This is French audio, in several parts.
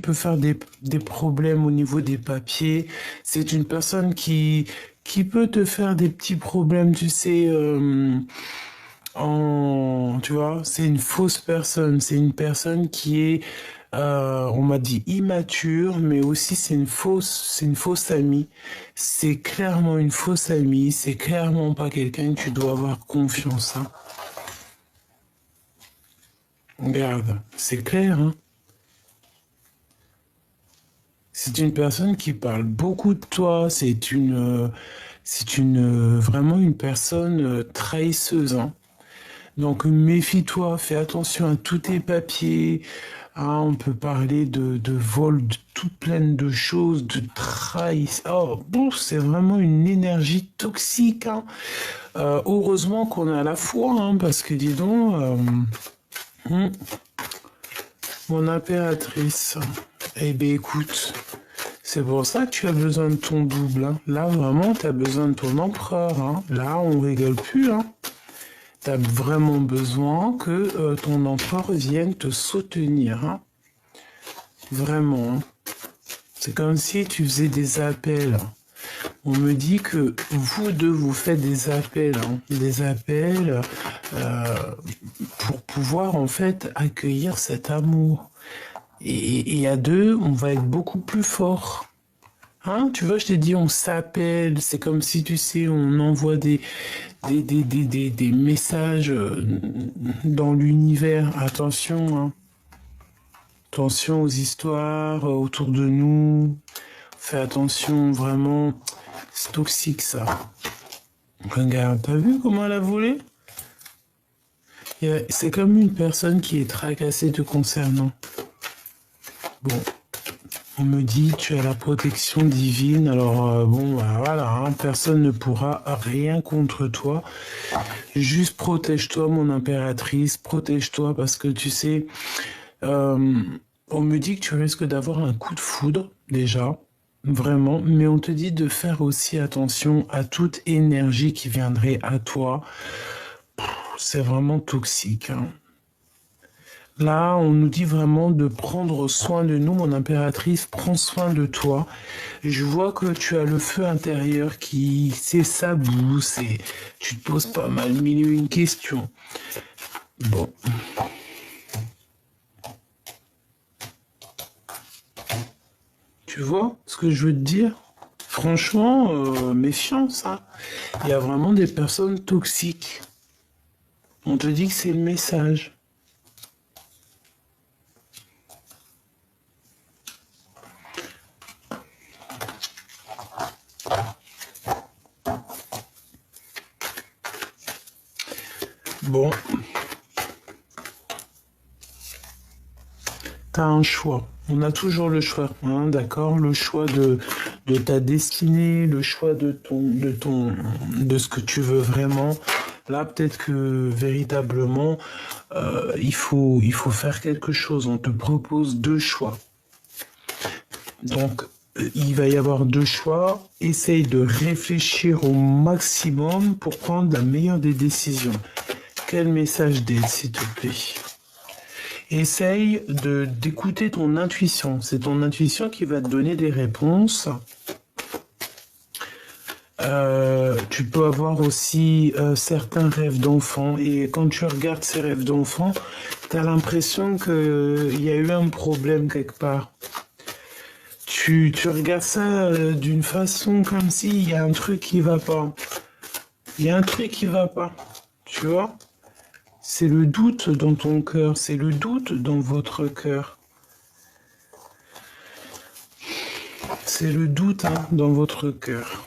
peut faire des problèmes au niveau des papiers. C'est une personne qui peut te faire des petits problèmes, tu sais, tu vois, c'est une fausse personne. C'est une personne qui est, on m'a dit immature, mais aussi c'est une fausse amie. C'est clairement une fausse amie. C'est clairement pas quelqu'un que tu dois avoir confiance, hein. Regarde, c'est clair, hein. C'est une personne qui parle beaucoup de toi. Vraiment une personne trahisseuse, hein. Donc méfie-toi, fais attention à tous tes papiers. Ah, on peut parler de vol, de toute pleine de choses, de trahison. Oh, bon, c'est vraiment une énergie toxique, hein. Heureusement qu'on a la foi, hein, parce que dis donc, hum, mon impératrice. Eh bien écoute, c'est pour ça que tu as besoin de ton double, hein. Là, vraiment, tu as besoin de ton empereur, hein. Là, on rigole plus, hein. Tu as vraiment besoin que ton empereur vienne te soutenir, hein. Vraiment, hein. C'est comme si tu faisais des appels. On me dit que vous deux, vous faites des appels, hein. Des appels euh, pour pouvoir en fait accueillir cet amour. Et à deux, on va être beaucoup plus fort. Hein, tu vois, je t'ai dit, on s'appelle, c'est comme si, tu sais, on envoie des messages dans l'univers. Attention, hein. Attention aux histoires autour de nous. Fais attention, vraiment. C'est toxique, ça. Regarde, t'as vu comment elle a volé? C'est comme une personne qui est tracassée te concernant. Bon, on me dit tu as la protection divine, alors bon, bah, voilà, hein, personne ne pourra rien contre toi. Juste protège-toi, mon impératrice, protège-toi parce que tu sais, euh, on me dit que tu risques d'avoir un coup de foudre déjà, vraiment, mais on te dit de faire aussi attention à toute énergie qui viendrait à toi. C'est vraiment toxique, hein. Là, on nous dit vraiment de prendre soin de nous, mon impératrice, prends soin de toi. Je vois que tu as le feu intérieur qui s'éboule, tu te poses pas mal mille et une questions. Bon, tu vois ce que je veux te dire? Franchement, méfiance, hein. Il y a vraiment des personnes toxiques. On te dit que c'est le message. Bon, t'as un choix. On a toujours le choix, hein, d'accord? Le choix de ta destinée, le choix de ce que tu veux vraiment. Là, peut-être que véritablement, il faut faire quelque chose. On te propose deux choix. Donc, il va y avoir deux choix. Essaye de réfléchir au maximum pour prendre la meilleure des décisions. Quel message d'aide, s'il te plaît? Essaye d'écouter ton intuition. C'est ton intuition qui va te donner des réponses. Tu peux avoir aussi certains rêves d'enfant. Et quand tu regardes ces rêves d'enfant, tu as l'impression qu'il y a eu un problème quelque part. Tu regardes ça d'une façon comme s'il y a un truc qui va pas. Il y a un truc qui va pas. Tu vois? C'est le doute dans ton cœur, c'est le doute dans votre cœur. C'est le doute, hein, dans votre cœur.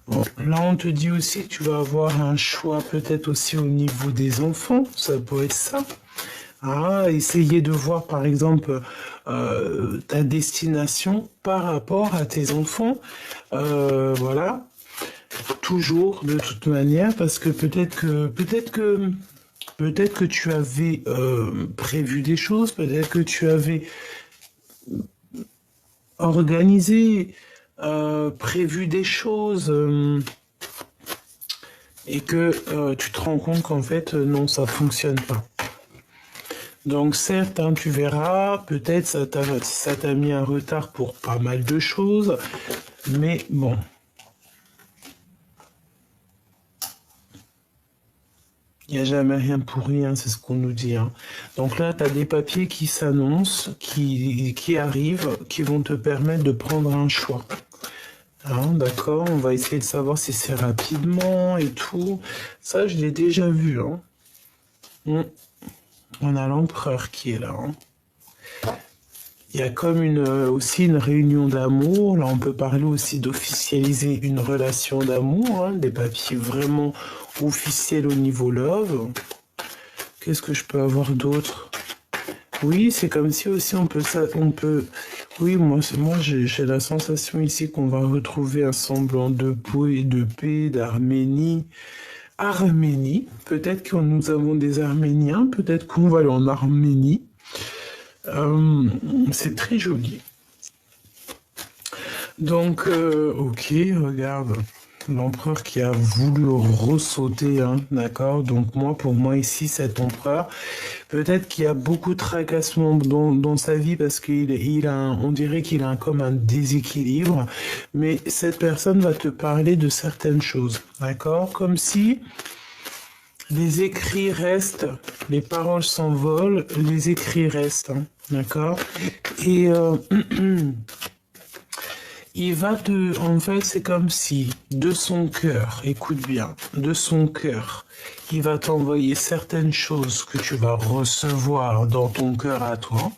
Bon, là, on te dit aussi que tu vas avoir un choix peut-être aussi au niveau des enfants. Ça peut être ça. Ah, essayer de voir, par exemple, ta destination par rapport à tes enfants. Voilà. Toujours, de toute manière, parce que peut-être que tu avais prévu des choses, peut-être que tu avais organisé, prévu des choses, et que tu te rends compte qu'en fait, non, ça fonctionne pas. Donc certes, hein, tu verras, peut-être ça t'a mis un retard pour pas mal de choses, mais bon. Il n'y a jamais rien pour rien, c'est ce qu'on nous dit, hein. Donc là, tu as des papiers qui s'annoncent, qui arrivent, qui vont te permettre de prendre un choix. Hein, d'accord, on va essayer de savoir si c'est rapidement et tout. Ça, je l'ai déjà vu, hein. On a l'empereur qui est là, hein. Il y a comme aussi une réunion d'amour. Là, on peut parler aussi d'officialiser une relation d'amour, hein, des papiers vraiment officiels au niveau love. Qu'est-ce que je peux avoir d'autre? Oui, c'est comme si aussi on peut. Oui, moi j'ai la sensation ici qu'on va retrouver un semblant de paix, d'Arménie. Arménie, peut-être que nous avons des Arméniens, peut-être qu'on va aller en Arménie. C'est très joli. Donc, ok, regarde, l'empereur qui a voulu ressauter, hein, d'accord. Donc pour moi ici, cet empereur, peut-être qu'il y a beaucoup de tracassements dans sa vie parce on dirait qu'il a comme un déséquilibre, mais cette personne va te parler de certaines choses, d'accord, comme si les écrits restent, les paroles s'envolent, les écrits restent, hein, d'accord. Et en fait, c'est comme si, de son cœur, écoute bien, de son cœur, il va t'envoyer certaines choses que tu vas recevoir dans ton cœur à toi.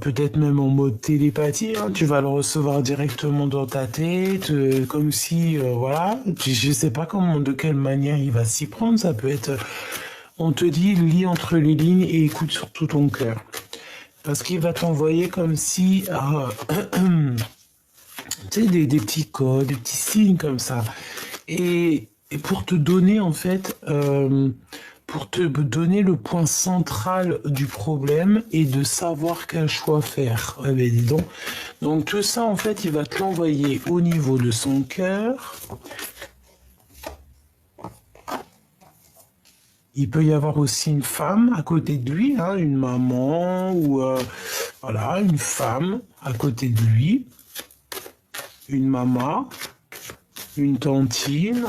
Peut-être même en mode télépathie, hein, tu vas le recevoir directement dans ta tête, comme si, voilà, je sais pas de quelle manière il va s'y prendre, ça peut être, on te dit, lis entre les lignes et écoute surtout ton cœur. Parce qu'il va t'envoyer comme si, tu sais, des petits codes, des petits signes comme ça. Et pour te donner, en fait, pour te donner le point central du problème et de savoir quel choix faire. Eh ben, dis donc. Donc tout ça, en fait, il va te l'envoyer au niveau de son cœur. Il peut y avoir aussi une femme à côté de lui, hein, une maman ou voilà, une femme à côté de lui, une maman, une tantine.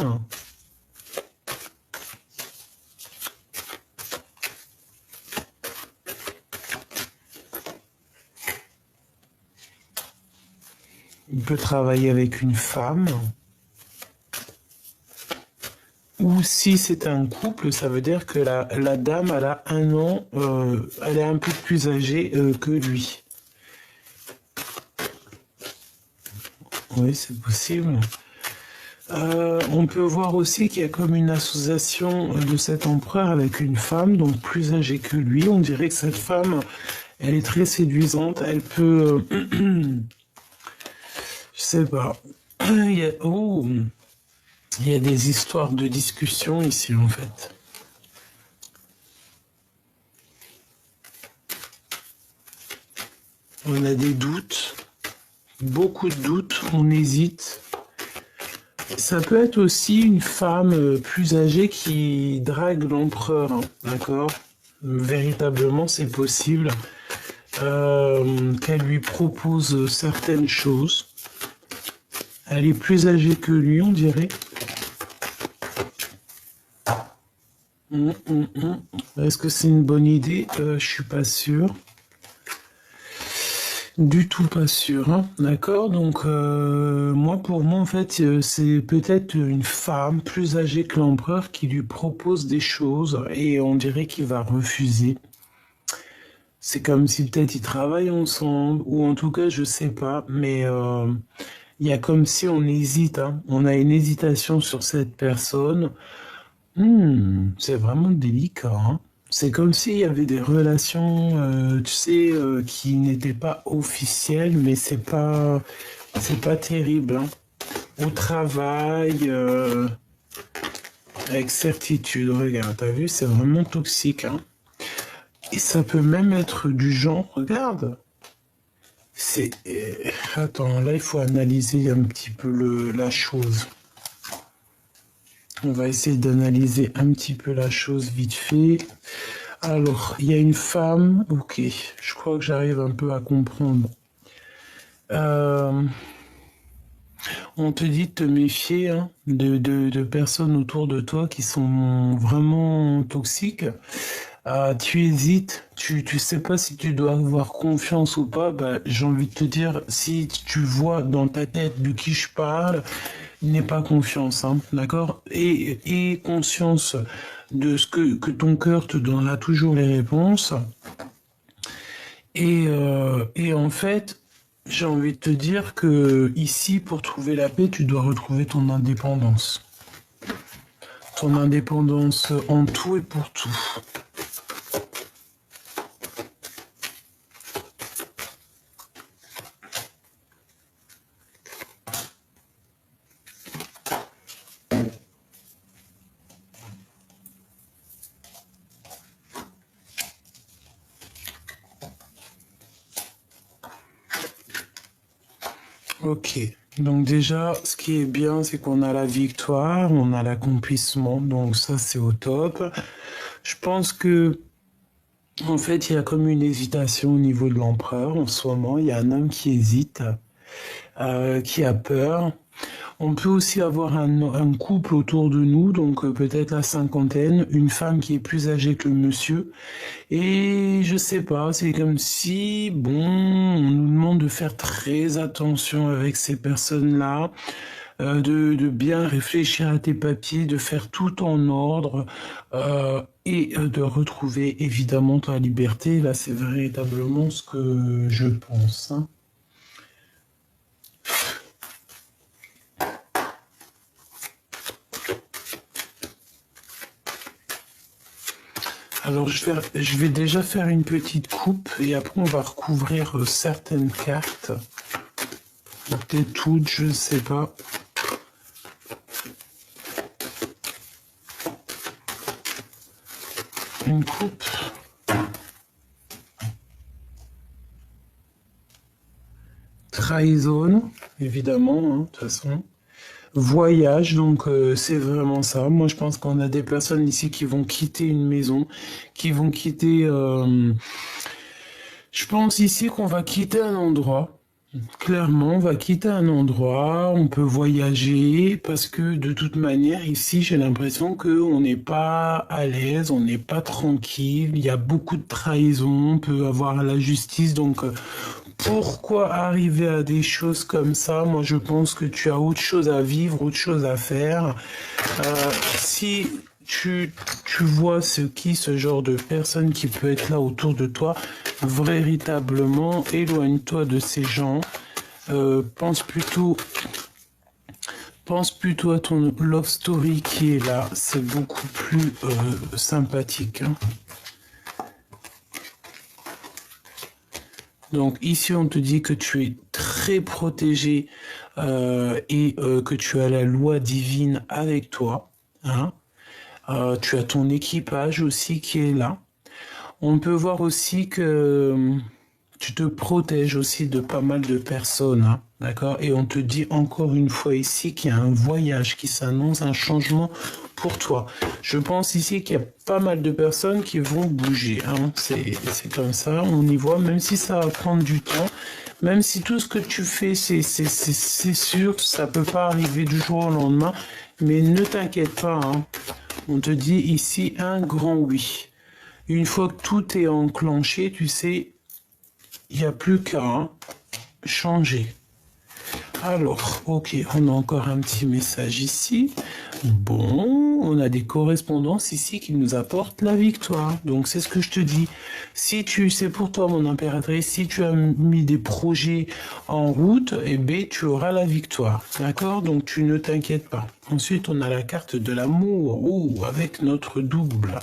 Il peut travailler avec une femme. Ou si c'est un couple, ça veut dire que la dame, elle a 1 an, elle est un peu plus âgée que lui. Oui, c'est possible. On peut voir aussi qu'il y a comme une association de cet empereur avec une femme, donc plus âgée que lui. On dirait que cette femme, elle est très séduisante. Elle peut... je sais pas. Oh, il y a des histoires de discussion ici, en fait. On a des doutes, beaucoup de doutes, on hésite. Ça peut être aussi une femme plus âgée qui drague l'empereur, hein, d'accord? Véritablement, c'est possible. Qu'elle lui propose certaines choses. Elle est plus âgée que lui, on dirait. Est-ce que c'est une bonne idée? Je suis pas sûr. Du tout pas sûr, hein. D'accord? Donc pour moi en fait, c'est peut-être une femme plus âgée que l'empereur qui lui propose des choses et on dirait qu'il va refuser. C'est comme si peut-être ils travaillent ensemble ou en tout cas je sais pas, mais il y a comme si on hésite, hein. On a une hésitation sur cette personne. C'est vraiment délicat, hein. C'est comme s'il y avait des relations, tu sais, qui n'étaient pas officielles, mais c'est pas terrible, hein. Au travail, avec certitude, regarde, t'as vu, c'est vraiment toxique, hein. Et ça peut même être du genre, regarde. Attends, là, il faut analyser un petit peu la chose. On va essayer d'analyser un petit peu la chose vite fait. Alors, il y a une femme, ok, je crois que j'arrive un peu à comprendre. Euh, on te dit de te méfier hein, de personnes autour de toi qui sont vraiment toxiques. Tu hésites, tu sais pas si tu dois avoir confiance ou pas. Bah, j'ai envie de te dire, si tu vois dans ta tête de qui je parle, n'aie pas confiance, hein, d'accord? Et conscience de ce que ton cœur te donnera toujours les réponses. Et en fait, j'ai envie de te dire que ici, pour trouver la paix, tu dois retrouver ton indépendance. Ton indépendance en tout et pour tout. Ok. Donc déjà, ce qui est bien, c'est qu'on a la victoire, on a l'accomplissement, donc ça c'est au top. Je pense que, en fait, il y a comme une hésitation au niveau de l'empereur en ce moment. Il y a un homme qui hésite, qui a peur. On peut aussi avoir un couple autour de nous, donc peut-être la cinquantaine, une femme qui est plus âgée que le monsieur. Et je sais pas, c'est comme si, bon, on nous demande de faire très attention avec ces personnes-là, de bien réfléchir à tes papiers, de faire tout en ordre et de retrouver évidemment ta liberté. Là, c'est véritablement ce que je pense, hein. Alors, je vais déjà faire une petite coupe et après, on va recouvrir certaines cartes. Peut-être toutes, je ne sais pas. Une coupe. Trahison, évidemment, hein, de toute façon. Voyage, donc c'est vraiment ça. Moi, je pense qu'on a des personnes ici qui vont quitter une maison, qui vont quitter... je pense ici qu'on va quitter un endroit. Clairement, on va quitter un endroit, on peut voyager, parce que de toute manière, ici, j'ai l'impression qu'on n'est pas à l'aise, on n'est pas tranquille, il y a beaucoup de trahison, on peut avoir la justice, donc pourquoi arriver à des choses comme ça? Moi, je pense que tu as autre chose à vivre, autre chose à faire. Si tu vois ce genre de personne qui peut être là autour de toi, véritablement, éloigne-toi de ces gens. Pense plutôt à ton love story qui est là. C'est beaucoup plus sympathique, hein. Donc ici, on te dit que tu es très protégé et que tu as la loi divine avec toi, hein. Tu as ton équipage aussi qui est là. On peut voir aussi que tu te protèges aussi de pas mal de personnes, hein, d'accord? Et on te dit encore une fois ici qu'il y a un voyage qui s'annonce, un changement pour toi. Je pense ici qu'il y a pas mal de personnes qui vont bouger, hein. C'est comme ça, on y voit, même si ça va prendre du temps, même si tout ce que tu fais, c'est sûr, ça peut pas arriver du jour au lendemain, mais ne t'inquiète pas, hein. On te dit ici un grand oui. Une fois que tout est enclenché, tu sais, il n'y a plus qu'à changer. Alors, ok, on a encore un petit message ici. Bon, on a des correspondances ici qui nous apportent la victoire. Donc, c'est ce que je te dis. C'est pour toi, mon impératrice, si tu as mis des projets en route, eh bien, tu auras la victoire. D'accord? Donc, tu ne t'inquiètes pas. Ensuite, on a la carte de l'amour. Oh, avec notre double.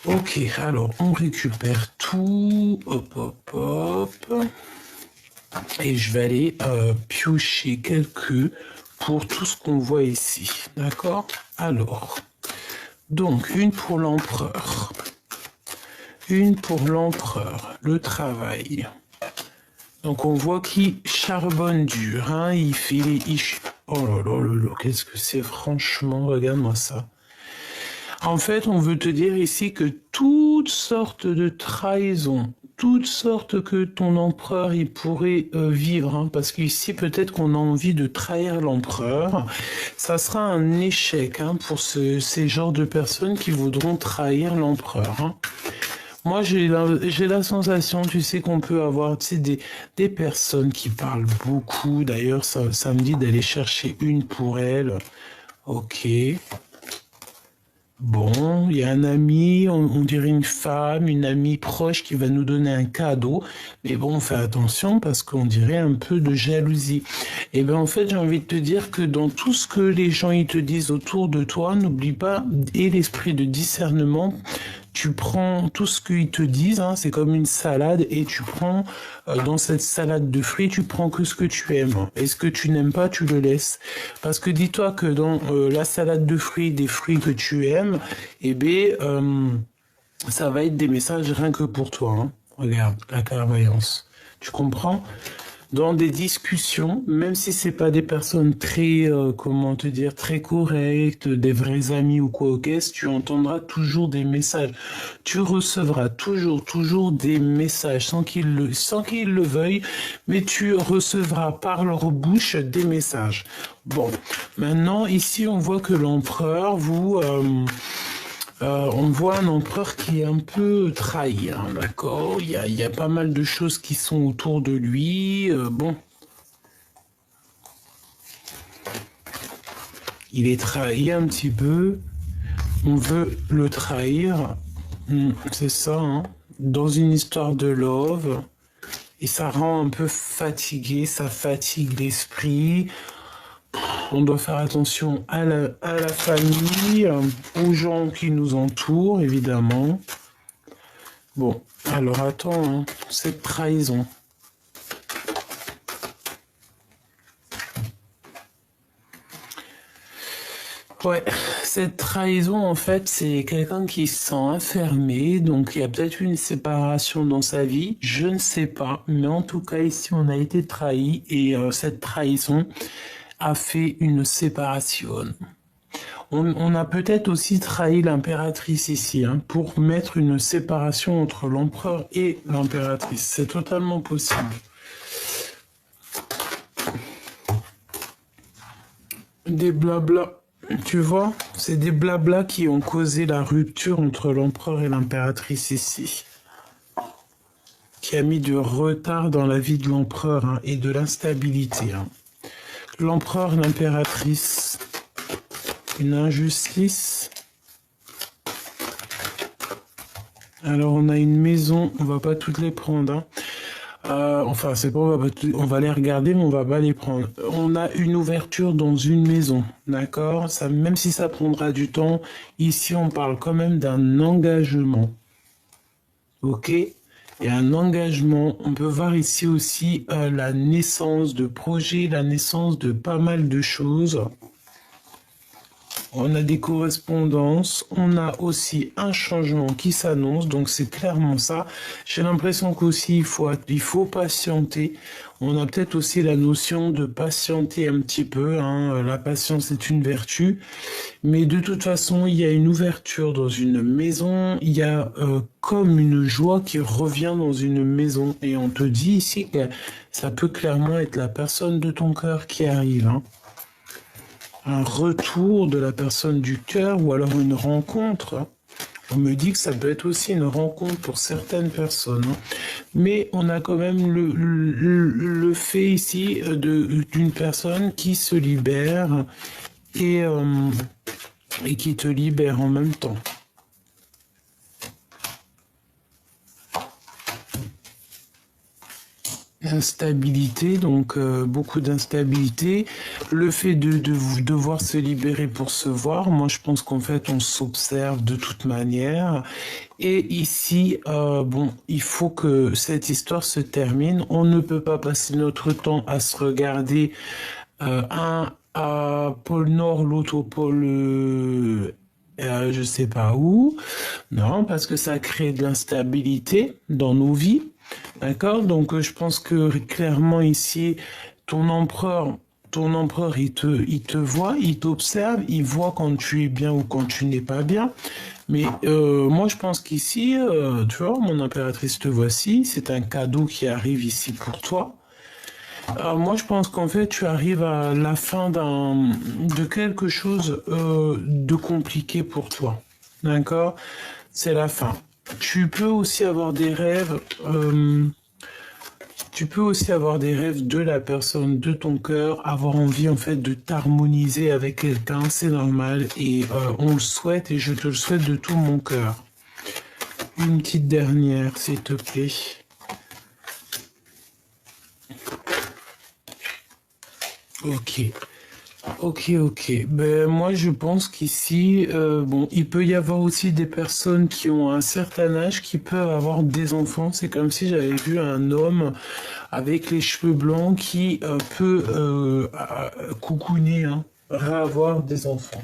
Ok, alors on récupère tout, hop, hop, hop, et je vais aller piocher quelques pour tout ce qu'on voit ici, d'accord? Alors, donc une pour l'empereur, le travail. Donc on voit qu'il charbonne dur, hein, oh là là là là, qu'est-ce que c'est franchement, regarde-moi ça. En fait, on veut te dire ici que toutes sortes de trahisons, toutes sortes que ton empereur il pourrait vivre, hein, parce qu'ici peut-être qu'on a envie de trahir l'empereur, ça sera un échec hein, pour ces genres de personnes qui voudront trahir l'empereur. Hein. Moi, j'ai la sensation, tu sais, qu'on peut avoir, tu sais, des personnes qui parlent beaucoup. D'ailleurs, ça me dit d'aller chercher une pour elle. Ok. Bon, il y a un ami, on dirait une femme, une amie proche qui va nous donner un cadeau. Mais bon, fais attention parce qu'on dirait un peu de jalousie. Et bien, en fait, j'ai envie de te dire que dans tout ce que les gens ils te disent autour de toi, n'oublie pas, et l'esprit de discernement, tu prends tout ce qu'ils te disent, hein, c'est comme une salade, et tu prends, dans cette salade de fruits, tu prends que ce que tu aimes. Et ce que tu n'aimes pas, tu le laisses. Parce que dis-toi que dans la salade de fruits, des fruits que tu aimes, eh bien, ça va être des messages rien que pour toi. Hein. Regarde, la clairvoyance. Tu comprends? Dans des discussions, même si c'est pas des personnes très, comment te dire, très correctes, des vrais amis ou quoi, ok, tu entendras toujours des messages. Tu recevras toujours des messages sans qu'ils le veuillent, mais tu recevras par leur bouche des messages. Bon, maintenant ici on voit que l'empereur on voit un empereur qui est un peu trahi, hein, d'accord? Il y a pas mal de choses qui sont autour de lui. Bon, il est trahi un petit peu. On veut le trahir. C'est ça, hein? Dans une histoire de love. Et ça rend un peu fatigué, ça fatigue l'esprit. On doit faire attention à la famille, aux gens qui nous entourent, évidemment. Bon, alors attends, hein, cette trahison. Ouais, cette trahison, en fait, c'est quelqu'un qui se sent enfermé, donc il y a peut-être une séparation dans sa vie, je ne sais pas, mais en tout cas, ici, on a été trahi et cette trahison a fait une séparation. On a peut-être aussi trahi l'impératrice ici, hein, pour mettre une séparation entre l'empereur et l'impératrice. C'est totalement possible. Des blabla. Tu vois, c'est des blabla qui ont causé la rupture entre l'empereur et l'impératrice ici. Qui a mis du retard dans la vie de l'empereur hein, et de l'instabilité. Hein. L'empereur, l'impératrice, une injustice. Alors on a une maison, on va pas toutes les prendre. Hein. Enfin, c'est pas on va les regarder, mais on va pas les prendre. On a une ouverture dans une maison, d'accord? Ça, même si ça prendra du temps, ici on parle quand même d'un engagement, ok? Et un engagement, on peut voir ici aussi la naissance de projets, la naissance de pas mal de choses. On a des correspondances, on a aussi un changement qui s'annonce, donc c'est clairement ça. J'ai l'impression qu'aussi il faut patienter. On a peut-être aussi la notion de patienter un petit peu. Hein. La patience est une vertu, mais de toute façon, il y a une ouverture dans une maison. Il y a comme une joie qui revient dans une maison, et on te dit ici que ça peut clairement être la personne de ton cœur qui arrive. Hein. Un retour de la personne du cœur ou alors une rencontre. On me dit que ça peut être aussi une rencontre pour certaines personnes. Mais on a quand même le fait ici d'une personne qui se libère et qui te libère en même temps. Instabilité, donc beaucoup d'instabilité. Le fait de devoir se libérer pour se voir, moi je pense qu'en fait on s'observe de toute manière. Et ici, bon, il faut que cette histoire se termine. On ne peut pas passer notre temps à se regarder un à pôle Nord, l'autre au pôle je sais pas où. Non, parce que ça crée de l'instabilité dans nos vies. D'accord? Donc, je pense que clairement ici, ton empereur, ton empereur, il te voit, il t'observe, il voit quand tu es bien ou quand tu n'es pas bien. Mais moi, je pense qu'ici, tu vois, mon impératrice, te voici, c'est un cadeau qui arrive ici pour toi. Moi, je pense qu'en fait, tu arrives à la fin de quelque chose de compliqué pour toi. D'accord? C'est la fin. Tu peux aussi avoir des rêves. Tu peux aussi avoir des rêves de la personne, de ton cœur, avoir envie en fait de t'harmoniser avec quelqu'un, c'est normal et on le souhaite et je te le souhaite de tout mon cœur. Une petite dernière, s'il te plaît. Ok. Ok. Ben, moi, je pense qu'ici, bon, il peut y avoir aussi des personnes qui ont un certain âge qui peuvent avoir des enfants. C'est comme si j'avais vu un homme avec les cheveux blancs qui peut coucouner, hein, avoir des enfants.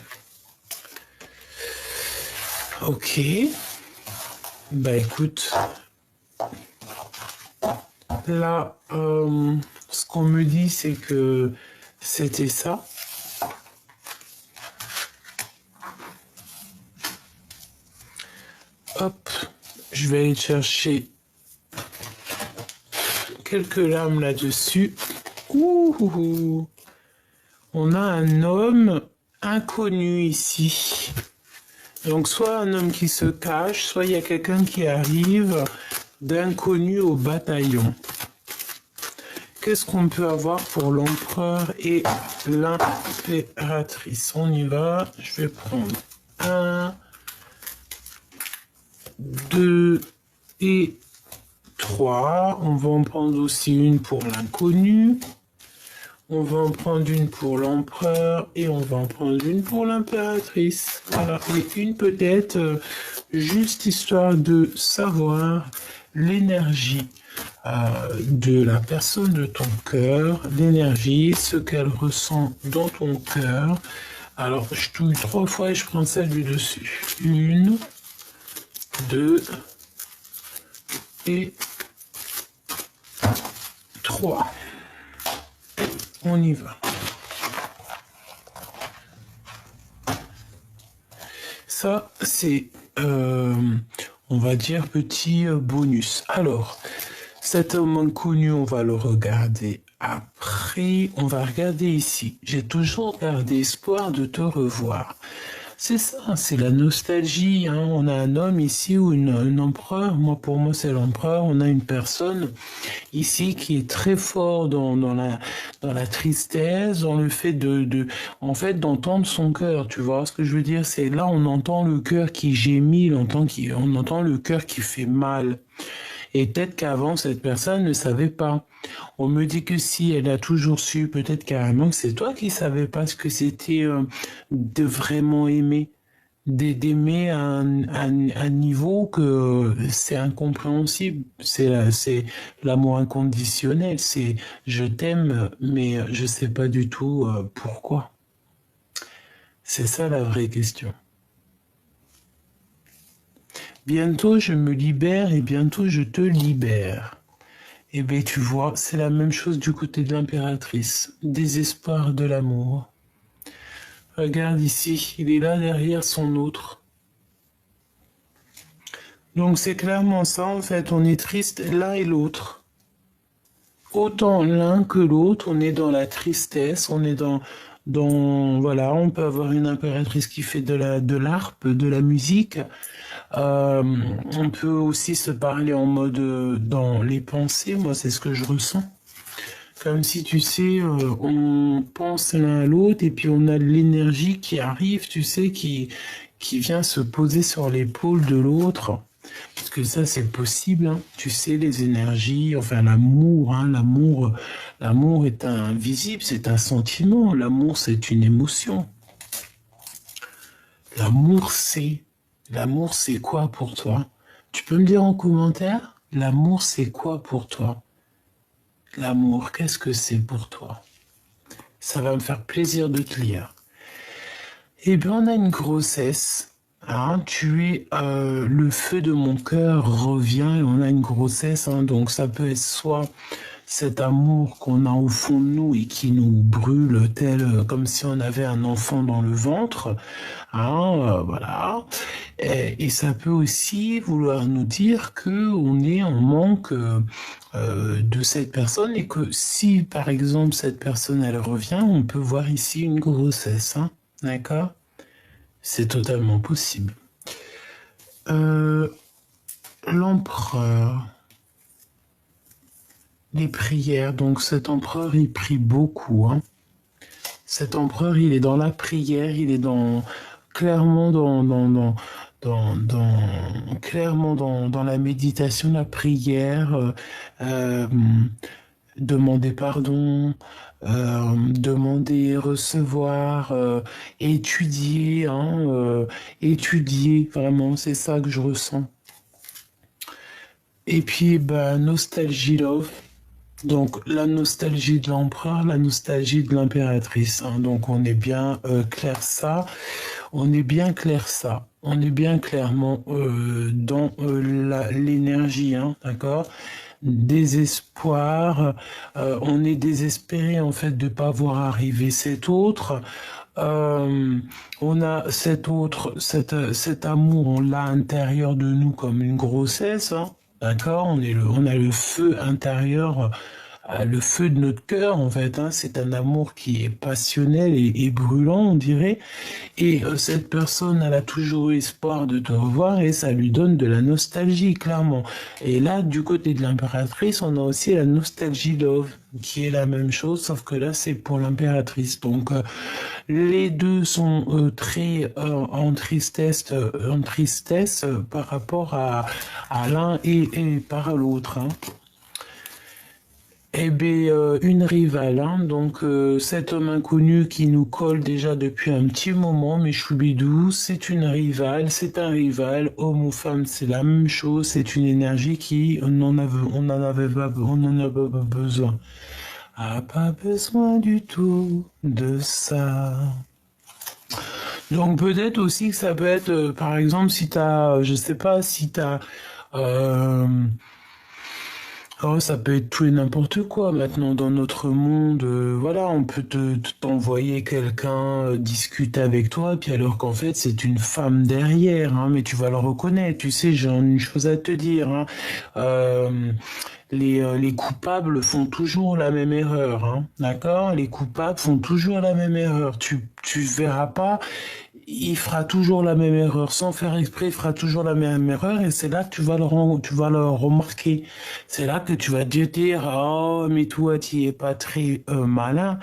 Ok. Bah écoute, là, ce qu'on me dit, c'est que c'était ça. Hop, je vais aller chercher quelques lames là-dessus. Ouh, on a un homme inconnu ici. Donc soit un homme qui se cache, soit il y a quelqu'un qui arrive d'inconnu au bataillon. Qu'est-ce qu'on peut avoir pour l'empereur et l'impératrice? On y va. Je vais prendre 1, 2 et 3. On va en prendre aussi une pour l'inconnu. On va en prendre une pour l'empereur et on va en prendre une pour l'impératrice. Voilà, et une peut-être, juste histoire de savoir l'énergie de la personne de ton cœur, l'énergie, ce qu'elle ressent dans ton cœur. Alors, je touille 3 fois et je prends celle du dessus. 1, 2 et 3. On y va. Ça, c'est, on va dire, petit bonus. Alors, cet homme inconnu, on va le regarder après. On va regarder ici. J'ai toujours gardé espoir de te revoir. C'est ça, c'est la nostalgie, hein. On a un homme ici ou un empereur. Moi, pour moi, c'est l'empereur. On a une personne ici qui est très fort dans la tristesse, dans le fait en fait, d'entendre son cœur. Tu vois ce que je veux dire? C'est là, on entend le cœur qui gémit, on entend le cœur qui fait mal. Et peut-être qu'avant, cette personne ne savait pas. On me dit que si elle a toujours su, peut-être carrément que c'est toi qui savais pas ce que c'était de vraiment aimer, d'aimer à un niveau que c'est incompréhensible. C'est l'amour inconditionnel. C'est je t'aime, mais je sais pas du tout pourquoi. C'est ça la vraie question. Bientôt je me libère et bientôt je te libère. Eh bien, tu vois, c'est la même chose du côté de l'impératrice. Désespoir de l'amour. Regarde ici, il est là derrière son autre. Donc c'est clairement ça, en fait, on est triste l'un et l'autre. Autant l'un que l'autre, on est dans la tristesse, on est voilà, on peut avoir une impératrice qui fait de l'harpe, de la musique. Euh, on peut aussi se parler en mode dans les pensées, moi c'est ce que je ressens. Comme si, tu sais, on pense l'un à l'autre et puis on a l'énergie qui arrive, tu sais, qui vient se poser sur l'épaule de l'autre. Parce que ça, c'est possible, hein. Tu sais, les énergies, enfin l'amour, hein, l'amour est invisible, c'est un sentiment. L'amour, c'est une émotion. L'amour, c'est quoi pour toi? Tu peux me dire en commentaire, l'amour, c'est quoi pour toi? L'amour, qu'est-ce que c'est pour toi? Ça va me faire plaisir de te lire. Eh bien, on a une grossesse. Hein, le feu de mon cœur revient et on a une grossesse. Hein, donc, ça peut être soit cet amour qu'on a au fond de nous et qui nous brûle comme si on avait un enfant dans le ventre, hein, voilà. Et ça peut aussi vouloir nous dire que on est en manque de cette personne et que si, par exemple, cette personne, elle revient, on peut voir ici une grossesse, hein, d'accord? C'est totalement possible. Euh, L'empereur, les prières. Donc cet empereur, il prie beaucoup, hein. Cet empereur, il est dans la prière, il est clairement clairement dans la méditation, la prière, euh, demander pardon, demander, recevoir, étudier, hein, étudier, vraiment, c'est ça que je ressens. Et puis, bah, nostalgie love. Donc, la nostalgie de l'empereur, la nostalgie de l'impératrice, hein. Donc, on est bien clair ça. On est bien clair ça. On est bien clairement dans l'énergie, hein, d'accord? Désespoir. On est désespéré en fait de pas voir arriver cet autre. Euh, on a cet amour, on l'a à l'intérieur de nous comme une grossesse, hein, d'accord? On a le feu intérieur, le feu de notre cœur en fait, hein. C'est un amour qui est passionnel et brûlant, on dirait. Et cette personne, elle a toujours eu espoir de te revoir et ça lui donne de la nostalgie, clairement. Et là, du côté de l'impératrice, on a aussi la nostalgie love, qui est la même chose, sauf que là, c'est pour l'impératrice. Donc, les deux sont très en tristesse par rapport à l'un et par l'autre, hein. Eh bien, une rivale, hein. Donc cet homme inconnu qui nous colle déjà depuis un petit moment, mais choubidou, c'est une rivale, c'est un rival, homme ou femme, c'est la même chose, c'est une énergie qui, on n'en avait pas besoin. Ah, pas besoin du tout de ça. Donc peut-être aussi que ça peut être, par exemple, si t'as, je sais pas, si t'as... Euh, Oh, ça peut être tout et n'importe quoi maintenant dans notre monde. Voilà, on peut t'envoyer quelqu'un discuter avec toi, puis alors qu'en fait c'est une femme derrière, hein, mais tu vas le reconnaître. Tu sais, j'ai une chose à te dire, hein. Euh, les coupables font toujours la même erreur, hein, d'accord? Les coupables font toujours la même erreur. Tu verras pas, il fera toujours la même erreur. Sans faire exprès, il fera toujours la même erreur et c'est là que tu vas le remarquer. C'est là que tu vas te dire, oh, mais toi, tu es pas très malin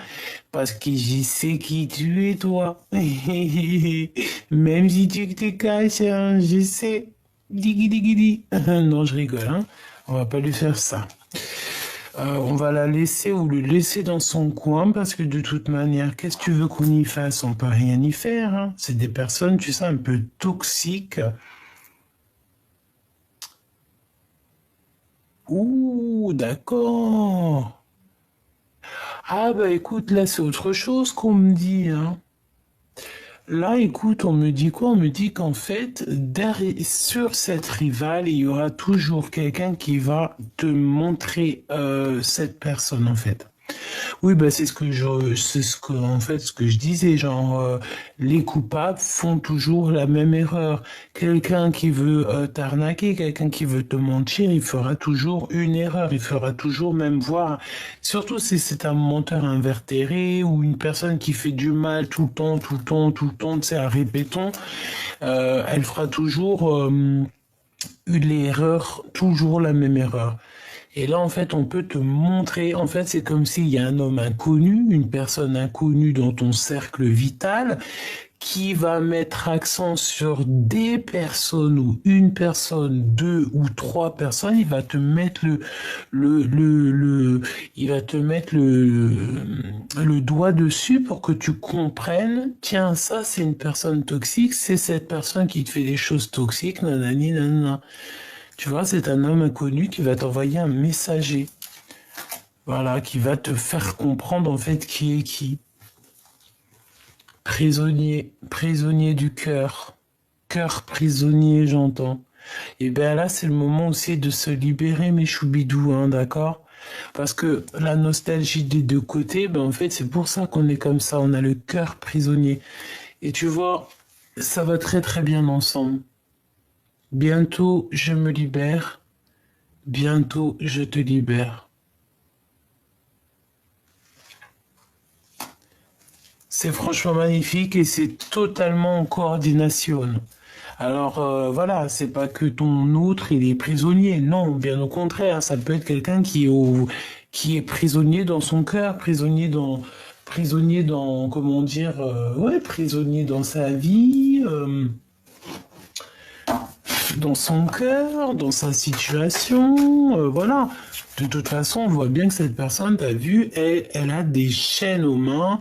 parce que je sais qui tu es, toi. Même si tu te caches, hein, je sais. Diggy diggy di. Non, je rigole, hein. On va pas lui faire ça. On va la laisser ou le laisser dans son coin parce que de toute manière, qu'est-ce que tu veux qu'on y fasse? On peut rien y faire, hein. C'est des personnes, tu sais, un peu toxiques. Ouh, d'accord. Ah bah écoute, là c'est autre chose qu'on me dit, hein. Là, écoute, on me dit quoi? On me dit qu'en fait, sur cette rivale, il y aura toujours quelqu'un qui va te montrer cette personne, en fait. Oui, bah c'est en fait, ce que je disais, genre, les coupables font toujours la même erreur. Quelqu'un qui veut t'arnaquer, quelqu'un qui veut te mentir, il fera toujours une erreur. Il fera toujours même voir, surtout si c'est un menteur invétéré ou une personne qui fait du mal tout le temps, tout le temps, tout le temps, tu sais, à répéton, elle fera toujours l'erreur, toujours la même erreur. Et là, en fait, on peut te montrer, en fait, c'est comme s'il y a un homme inconnu, une personne inconnue dans ton cercle vital, qui va mettre accent sur des personnes ou une personne, deux ou trois personnes, il va te mettre il va te mettre le doigt dessus pour que tu comprennes, tiens, ça, c'est une personne toxique, c'est cette personne qui te fait des choses toxiques, nanani, nanana. Tu vois, c'est un homme inconnu qui va t'envoyer un messager. Voilà, qui va te faire comprendre en fait qui est qui. Prisonnier, prisonnier du cœur. Cœur prisonnier, j'entends. Et bien là, c'est le moment aussi de se libérer, mes choubidous, hein, d'accord? Parce que la nostalgie des deux côtés, ben en fait, c'est pour ça qu'on est comme ça. On a le cœur prisonnier. Et tu vois, ça va très très bien ensemble. Bientôt, je me libère. Bientôt, je te libère. C'est franchement magnifique et c'est totalement en coordination. Alors voilà, c'est pas que ton autre il est prisonnier, non, bien au contraire, ça peut être quelqu'un qui est prisonnier dans son cœur, prisonnier dans, comment dire, ouais, prisonnier dans sa vie, dans son cœur, dans sa situation, voilà. De toute façon, on voit bien que cette personne, t'as vu, elle a des chaînes aux mains,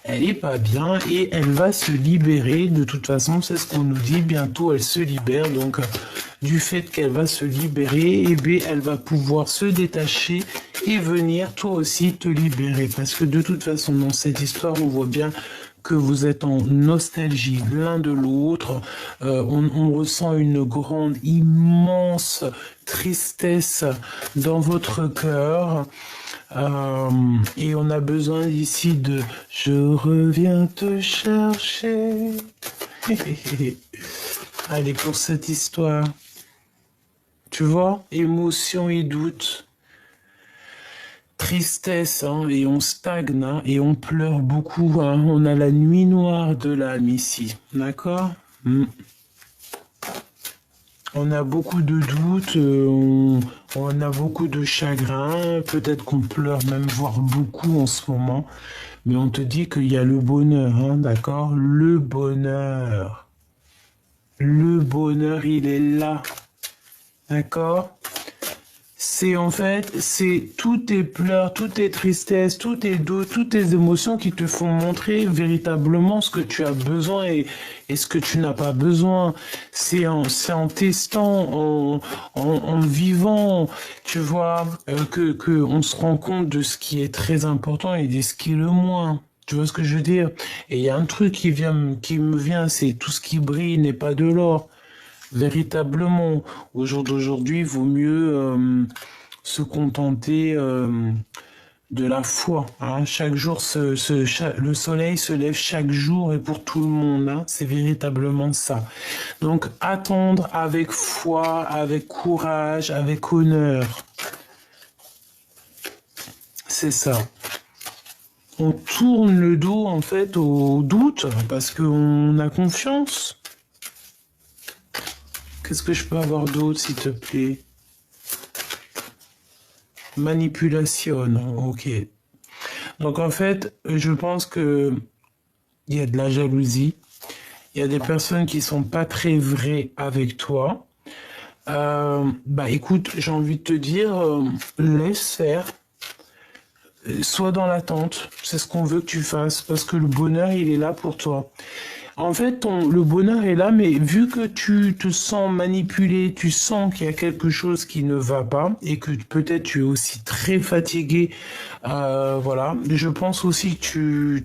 elle est pas bien et elle va se libérer. De toute façon, c'est ce qu'on nous dit, bientôt elle se libère. Donc, du fait qu'elle va se libérer, eh bien, elle va pouvoir se détacher et venir toi aussi te libérer. Parce que de toute façon, dans cette histoire, on voit bien que vous êtes en nostalgie l'un de l'autre. On ressent une grande, immense tristesse dans votre cœur. Et on a besoin ici de «Je reviens te chercher». Allez, pour cette histoire. Tu vois, émotion et doute. Tristesse, hein, et on stagne, hein, et on pleure beaucoup, hein. On a la nuit noire de l'âme ici, d'accord? On a beaucoup de doutes, on a beaucoup de chagrin, peut-être qu'on pleure même, voire beaucoup en ce moment, mais on te dit qu'il y a le bonheur, hein, d'accord? Le bonheur. Le bonheur, il est là, d'accord? C'est en fait, c'est tous tes pleurs, toutes tes tristesses, tous tes doutes, toutes tes émotions qui te font montrer véritablement ce que tu as besoin et ce que tu n'as pas besoin. C'est en testant, en vivant, tu vois, que on se rend compte de ce qui est très important et de ce qui est le moins. Tu vois ce que je veux dire? Et il y a un truc qui me vient, c'est tout ce qui brille n'est pas de l'or. Véritablement, au jour d'aujourd'hui, il vaut mieux se contenter de la foi, hein. Chaque jour, le soleil se lève chaque jour et pour tout le monde, hein. C'est véritablement ça. Donc, attendre avec foi, avec courage, avec honneur. C'est ça. On tourne le dos, en fait, au doute parce qu'on a confiance. Qu'est-ce que je peux avoir d'autre, s'il te plaît? Manipulation, ok. Donc en fait, je pense que il y a de la jalousie. Il y a des personnes qui sont pas très vraies avec toi. Bah écoute, j'ai envie de te dire, laisse faire. Sois dans l'attente. C'est ce qu'on veut que tu fasses parce que le bonheur, il est là pour toi. En fait, le bonheur est là, mais vu que tu te sens manipulé, tu sens qu'il y a quelque chose qui ne va pas et que peut-être tu es aussi très fatigué, voilà. Je pense aussi que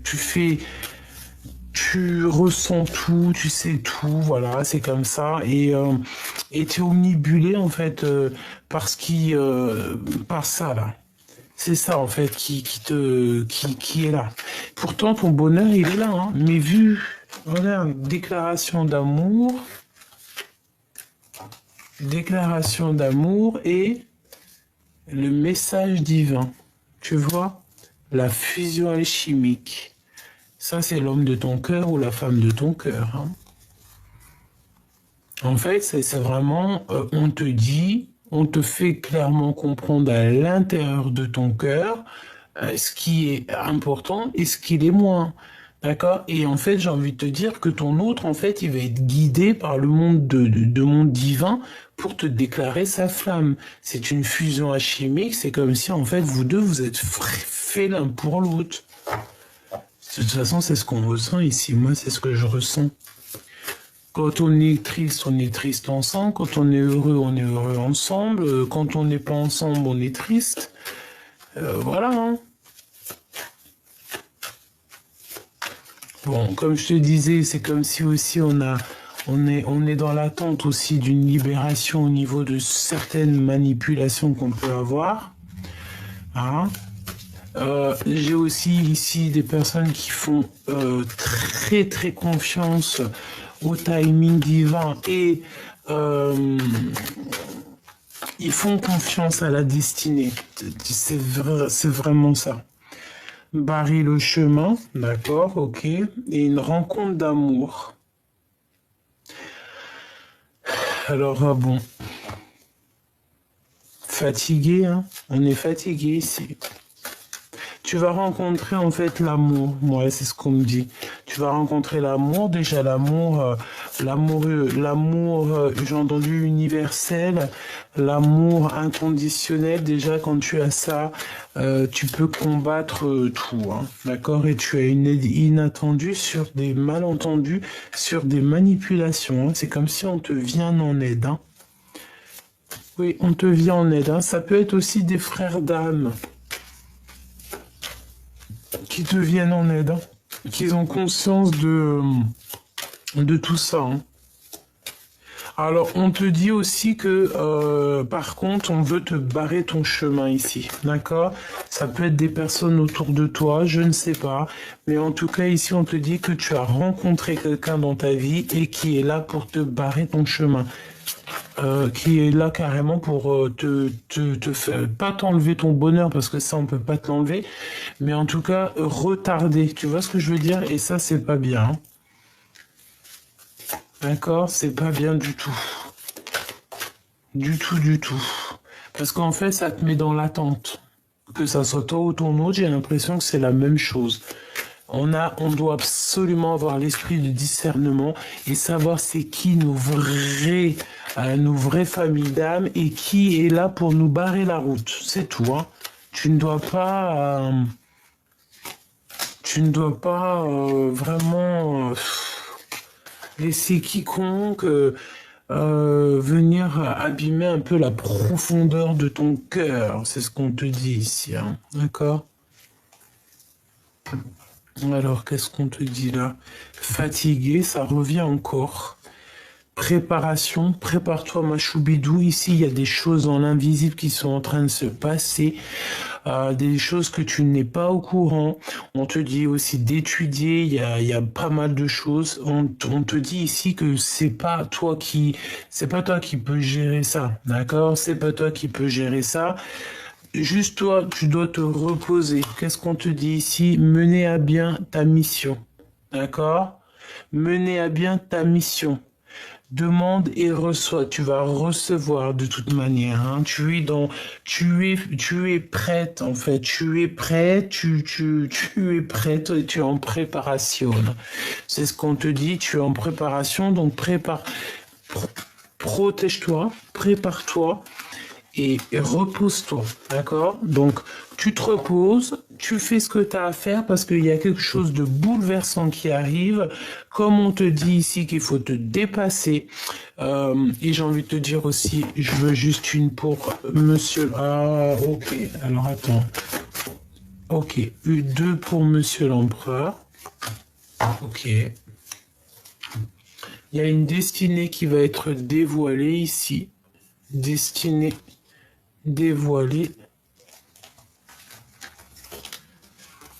tu ressens tout, tu sais tout, voilà, c'est comme ça et tu es omnibulé en fait par ça là. C'est ça en fait qui est là. Pourtant ton bonheur il est là, hein. Mais vu, regarde, déclaration d'amour et le message divin. Tu vois, la fusion alchimique. Ça c'est l'homme de ton cœur ou la femme de ton cœur, hein. En fait, c'est vraiment, on te dit, on te fait clairement comprendre à l'intérieur de ton cœur ce qui est important et ce qui l'est moins. D'accord? Et en fait, j'ai envie de te dire que ton autre, en fait, il va être guidé par le monde de monde divin pour te déclarer sa flamme. C'est une fusion alchimique, c'est comme si, en fait, vous deux, vous êtes faits l'un pour l'autre. De toute façon, c'est ce qu'on ressent ici. Moi, c'est ce que je ressens. Quand on est triste ensemble. Quand on est heureux ensemble. Quand on n'est pas ensemble, on est triste. Voilà, hein. Bon, comme je te disais, c'est comme si aussi on est dans l'attente aussi d'une libération au niveau de certaines manipulations qu'on peut avoir. Hein. J'ai aussi ici des personnes qui font très très confiance au timing divin et ils font confiance à la destinée. C'est vraiment ça. Barrer le chemin, d'accord, ok. Et une rencontre d'amour. Alors, bon, fatigué, hein. On est fatigué ici. Tu vas rencontrer en fait l'amour. Ouais, c'est ce qu'on me dit. Tu vas rencontrer l'amour. Déjà l'amour, j'ai entendu universel, l'amour inconditionnel. Déjà, quand tu as ça, tu peux combattre tout, hein, d'accord? Et tu as une aide inattendue sur des malentendus, sur des manipulations, hein. C'est comme si on te vient en aide, hein. Oui, on te vient en aide, hein. Ça peut être aussi des frères d'âme qui te viennent en aide, hein, qu'ils ont conscience de tout ça, hein. Alors, on te dit aussi que, par contre, on veut te barrer ton chemin ici, d'accord? Ça peut être des personnes autour de toi, je ne sais pas, mais en tout cas, ici, on te dit que tu as rencontré quelqu'un dans ta vie et qui est là pour te barrer ton chemin. Qui est là carrément pour te faire, pas t'enlever ton bonheur parce que ça on peut pas te l'enlever, mais en tout cas retarder, tu vois ce que je veux dire, et ça c'est pas bien, hein. D'accord, c'est pas bien du tout, du tout, du tout, parce qu'en fait ça te met dans l'attente, que ça soit toi ou ton autre, j'ai l'impression que c'est la même chose. On doit absolument avoir l'esprit de discernement et savoir c'est qui nos vraies familles d'âme et qui est là pour nous barrer la route. C'est tout, hein. Tu ne dois pas, vraiment laisser quiconque venir abîmer un peu la profondeur de ton cœur. C'est ce qu'on te dit ici, hein. D'accord? Alors, qu'est-ce qu'on te dit là? Fatigué, ça revient encore. Préparation, prépare-toi ma choubidou. Ici, il y a des choses dans l'invisible qui sont en train de se passer, des choses que tu n'es pas au courant. On te dit aussi d'étudier, il y a pas mal de choses. On te dit ici que c'est pas toi qui peux gérer ça, d'accord? C'est pas toi qui peux gérer ça. Juste toi, tu dois te reposer. Qu'est-ce qu'on te dit ici? Mener à bien ta mission. D'accord? Mener à bien ta mission. Demande et reçois. Tu vas recevoir de toute manière, hein. Tu es prête, en fait. Tu es prêt, tu es prête et tu es en préparation. C'est ce qu'on te dit. Tu es en préparation, donc protège-toi, prépare-toi et repose-toi, d'accord? Donc, tu te reposes, tu fais ce que tu as à faire parce qu'il y a quelque chose de bouleversant qui arrive. Comme on te dit ici qu'il faut te dépasser. Et j'ai envie de te dire aussi, je veux juste une pour monsieur... Ah, ok. Alors, attends. Ok. Deux pour monsieur l'empereur. Ok. Il y a une destinée qui va être dévoilée ici. Destinée dévoilée.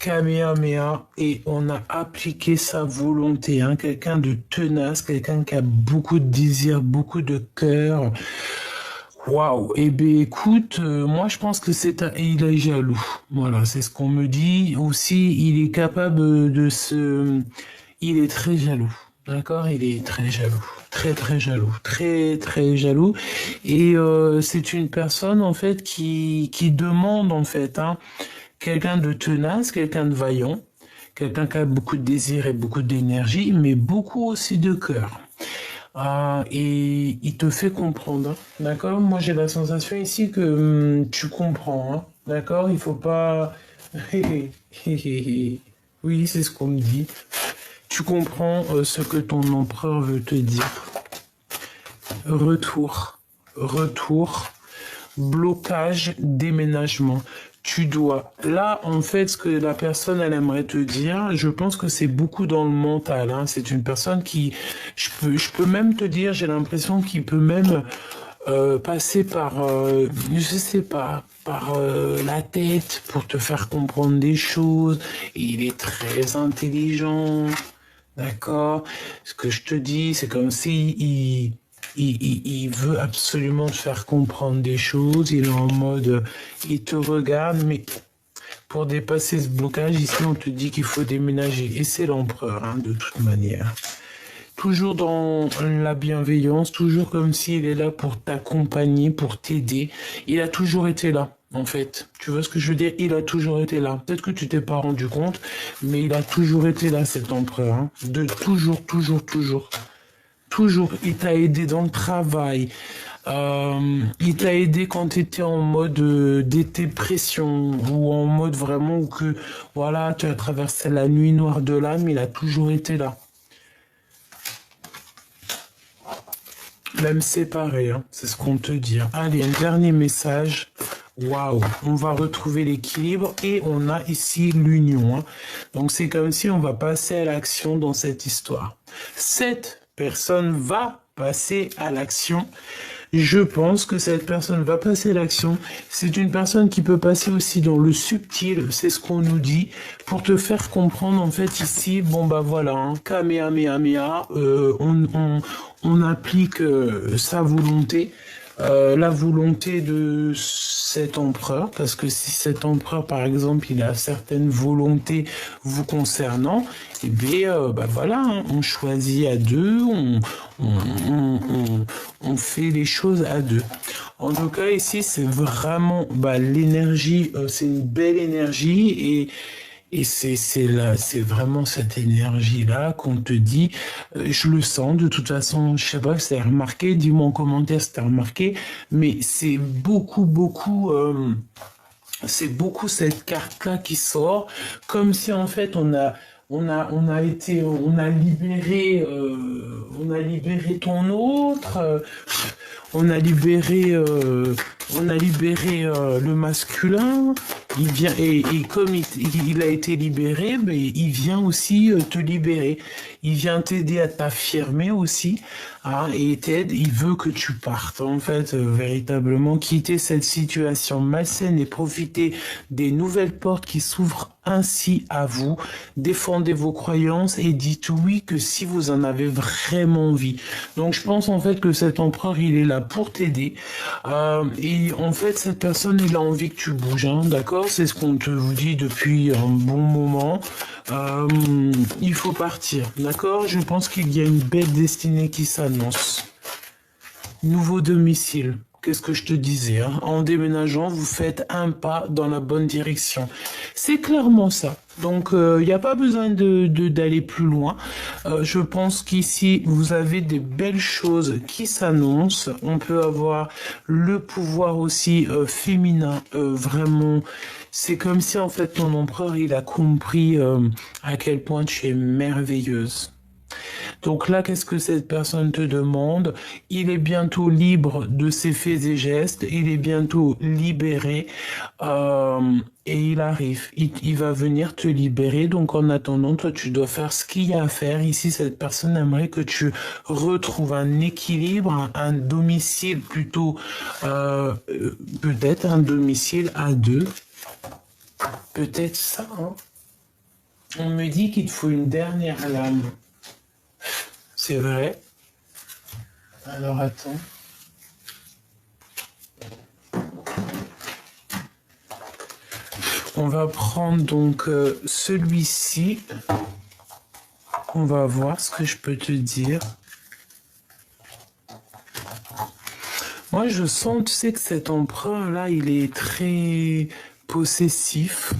Kamehameha, et on a appliqué sa volonté, hein. Quelqu'un de tenace, quelqu'un qui a beaucoup de désir, beaucoup de cœur. Waouh. Eh bien, écoute, moi je pense que il est jaloux. Voilà, c'est ce qu'on me dit. Aussi, il est capable il est très jaloux. D'accord? Il est très jaloux. Très très jaloux. Très très jaloux. Et c'est une personne en fait qui demande en fait, hein, quelqu'un de tenace, quelqu'un de vaillant, quelqu'un qui a beaucoup de désir et beaucoup d'énergie, mais beaucoup aussi de cœur. Et il te fait comprendre, hein, d'accord? Moi, j'ai la sensation ici que tu comprends, hein, d'accord? Il faut pas... Oui, c'est ce qu'on me dit. Tu comprends ce que ton empereur veut te dire. Retour, blocage, déménagement. Tu dois. Là, en fait, ce que la personne, elle aimerait te dire, je pense que c'est beaucoup dans le mental, hein. C'est une personne qui, je peux même te dire, j'ai l'impression qu'il peut même passer par, je sais pas, par la tête pour te faire comprendre des choses. Il est très intelligent, d'accord? Ce que je te dis, c'est comme si il veut absolument te faire comprendre des choses. Il est en mode, il te regarde, mais pour dépasser ce blocage, ici, on te dit qu'il faut déménager. Et c'est l'empereur, hein, de toute manière. Toujours dans la bienveillance, toujours comme s'il est là pour t'accompagner, pour t'aider. Il a toujours été là, en fait. Tu vois ce que je veux dire? Il a toujours été là. Peut-être que tu t'es pas rendu compte, mais il a toujours été là, cet empereur. Hein. De toujours, toujours, toujours. Toujours. Il t'a aidé dans le travail. Il t'a aidé quand tu étais en mode dépression ou en mode vraiment où que, voilà, tu as traversé la nuit noire de l'âme. Il a toujours été là. Même séparé, hein, c'est ce qu'on te dit. Allez, un dernier message. Waouh, on va retrouver l'équilibre et on a ici l'union. Hein. Donc c'est comme si on va passer à l'action dans cette histoire. Cette personne va passer à l'action. Je pense que cette personne va passer à l'action. C'est une personne qui peut passer aussi dans le subtil, c'est ce qu'on nous dit, pour te faire comprendre en fait ici, bon bah voilà, hein, Kamehameha, on applique sa volonté. La volonté de cet empereur, parce que si cet empereur, par exemple, il a certaines volontés vous concernant, eh bien, bah voilà, hein, on choisit à deux, on fait les choses à deux. En tout cas, ici, c'est vraiment bah, l'énergie, c'est une belle énergie et c'est vraiment cette énergie-là qu'on te dit, je le sens, de toute façon, je sais pas si t'as remarqué, dis-moi en commentaire si t'as remarqué, mais c'est beaucoup cette carte-là qui sort, comme si en fait on a libéré ton autre, on a libéré le masculin. Il vient et comme il a été libéré, mais il vient aussi te libérer. Il vient t'aider à t'affirmer aussi, hein, et t'aide. Il veut que tu partes en fait, véritablement quitter cette situation malsaine et profiter des nouvelles portes qui s'ouvrent ainsi à vous. Défendez vos croyances et dites oui que si vous en avez vraiment envie. Donc je pense en fait que cet empereur il est là pour t'aider. Et en fait cette personne il a envie que tu bouges, hein, d'accord? C'est ce qu'on te vous dit depuis un bon moment. Il faut partir, d'accord? Je pense qu'il y a une belle destinée qui s'annonce. Nouveau domicile. Qu'est-ce que je te disais, hein? En déménageant, vous faites un pas dans la bonne direction. C'est clairement ça. Donc, il n'y a pas besoin d'aller plus loin. Je pense qu'ici, vous avez des belles choses qui s'annoncent. On peut avoir le pouvoir aussi féminin, vraiment. C'est comme si, en fait, ton empereur, il a compris à quel point tu es merveilleuse. Donc là, qu'est-ce que cette personne te demande? Il est bientôt libre de ses faits et gestes, il est bientôt libéré et il arrive. Il va venir te libérer. Donc en attendant, toi, tu dois faire ce qu'il y a à faire. Ici, cette personne aimerait que tu retrouves un équilibre, un domicile plutôt, peut-être un domicile à deux. Peut-être ça, hein. On me dit qu'il te faut une dernière lame. C'est vrai. Alors attends. On va prendre donc celui-ci. On va voir ce que je peux te dire. Moi, je sens, tu sais, que cet empereur-là, il est très possessif.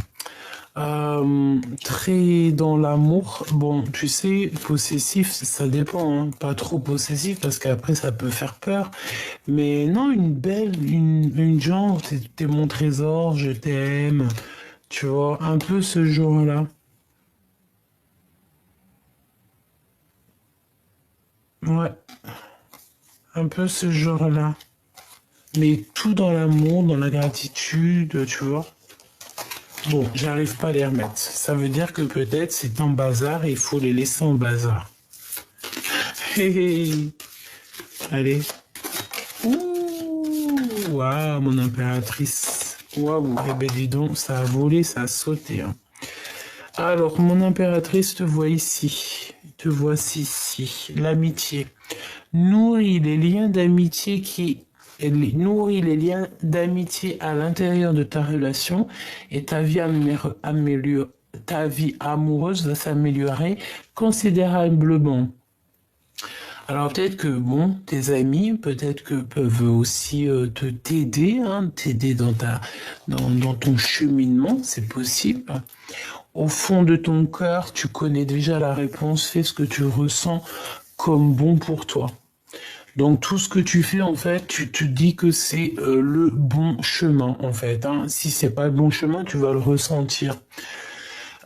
Très dans l'amour. Bon, tu sais, possessif, ça dépend, hein. Pas trop possessif parce qu'après ça peut faire peur. Mais non, une genre, t'es mon trésor, je t'aime. Tu vois, un peu ce genre-là. Ouais, un peu ce genre-là. Mais tout dans l'amour, dans la gratitude, tu vois. Bon, j'arrive pas à les remettre. Ça veut dire que peut-être c'est en bazar et il faut les laisser en bazar. Hé, hé. Allez. Ouh. Waouh, mon impératrice. Waouh, eh ben dis donc, ça a volé, ça a sauté, hein. Alors, mon impératrice te voit ici. Te voici ici. L'amitié. Nourris les liens d'amitié nourrit les liens d'amitié à l'intérieur de ta relation et ta vie amoureuse va s'améliorer considérablement. Alors peut-être que bon, tes amis, peut-être que peuvent aussi t'aider, hein, t'aider dans ton cheminement, c'est possible. Au fond de ton cœur, tu connais déjà la réponse, fais ce que tu ressens comme bon pour toi. Donc tout ce que tu fais, en fait, tu te dis que c'est le bon chemin, en fait, hein. Si c'est pas le bon chemin, tu vas le ressentir.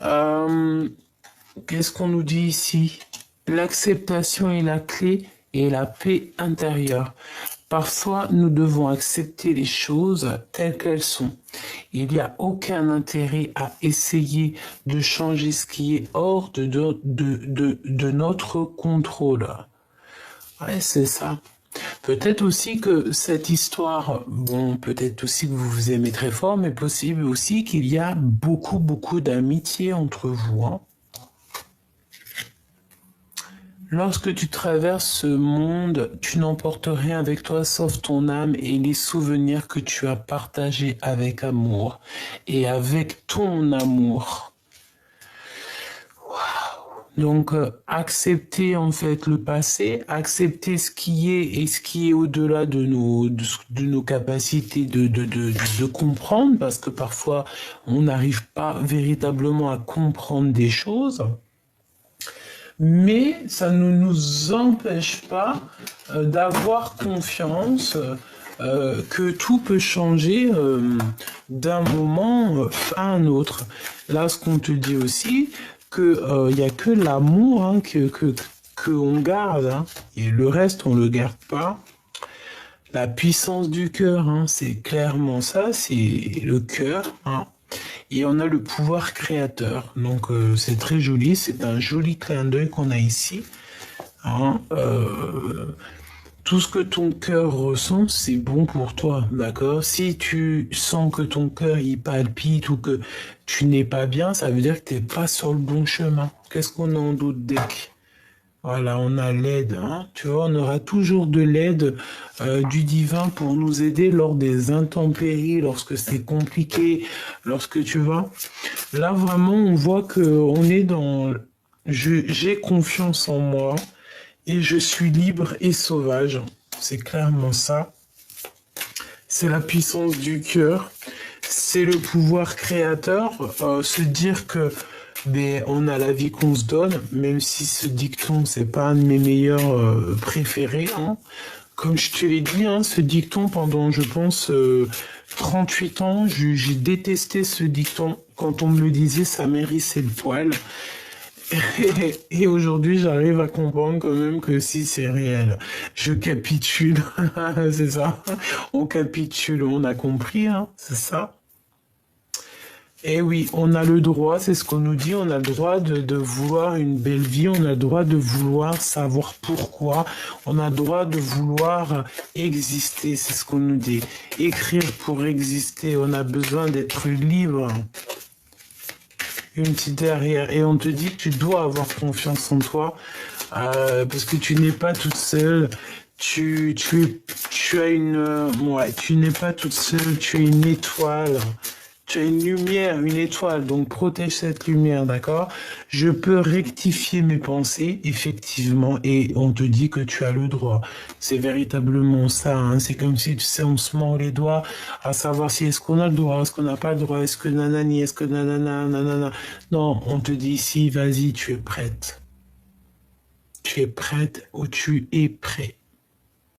Euh, Qu'est-ce qu'on nous dit ici? L'acceptation est la clé et la paix intérieure. Parfois, nous devons accepter les choses telles qu'elles sont. Il n'y a aucun intérêt à essayer de changer ce qui est hors de notre contrôle. Ouais, c'est ça. Peut-être aussi que cette histoire, bon, peut-être aussi que vous vous aimez très fort, mais possible aussi qu'il y a beaucoup, beaucoup d'amitié entre vous, hein. Lorsque tu traverses ce monde, tu n'emportes rien avec toi sauf ton âme et les souvenirs que tu as partagés avec amour et avec ton amour. Donc, accepter en fait le passé, accepter ce qui est et ce qui est au-delà de nos capacités de comprendre, parce que parfois on n'arrive pas véritablement à comprendre des choses. Mais ça ne nous empêche pas d'avoir confiance que tout peut changer d'un moment à un autre. Là, ce qu'on te dit aussi, que il y a que l'amour, hein, que on garde, hein, et le reste on le garde pas. La puissance du cœur, hein, c'est clairement ça, c'est le cœur, hein. Et on a le pouvoir créateur. Donc c'est très joli, c'est un joli clin d'œil qu'on a ici, hein. Tout ce que ton cœur ressent, c'est bon pour toi, d'accord? Si tu sens que ton cœur il palpite ou que tu n'es pas bien, ça veut dire que tu n'es pas sur le bon chemin. Qu'est-ce qu'on a en d'autre deck? Voilà, on a l'aide, hein. Tu vois, on aura toujours de l'aide du divin pour nous aider lors des intempéries, lorsque c'est compliqué, lorsque tu vois. Là, vraiment, on voit que on est dans... J'ai confiance en moi et je suis libre et sauvage. C'est clairement ça. C'est la puissance du cœur. C'est le pouvoir créateur. Se dire que on a la vie qu'on se donne, même si ce dicton, c'est pas un de mes meilleurs préférés, hein. Comme je te l'ai dit, hein, ce dicton, pendant, je pense, 38 ans, j'ai détesté ce dicton. Quand on me le disait, ça m'hérissait le poil. Et aujourd'hui, j'arrive à comprendre quand même que si c'est réel. Je capitule, c'est ça. On capitule, on a compris, hein, c'est ça. Eh oui, on a le droit, c'est ce qu'on nous dit, on a le droit de vouloir une belle vie, on a le droit de vouloir savoir pourquoi, on a le droit de vouloir exister, c'est ce qu'on nous dit. Écrire pour exister, on a besoin d'être libre. Une petite derrière, et on te dit que tu dois avoir confiance en toi, parce que tu n'es pas toute seule. Tu as une, ouais, tu n'es pas toute seule, tu es une étoile. Tu as une lumière, une étoile, donc protège cette lumière, d'accord? Je peux rectifier mes pensées, effectivement, et on te dit que tu as le droit. C'est véritablement ça, hein. C'est comme si, tu sais, on se mord les doigts à savoir si est-ce qu'on a le droit, est-ce qu'on n'a pas le droit, est-ce que nanani, est-ce que nanana, nanana. Non, on te dit ici, vas-y, tu es prête. Tu es prête ou tu es prêt.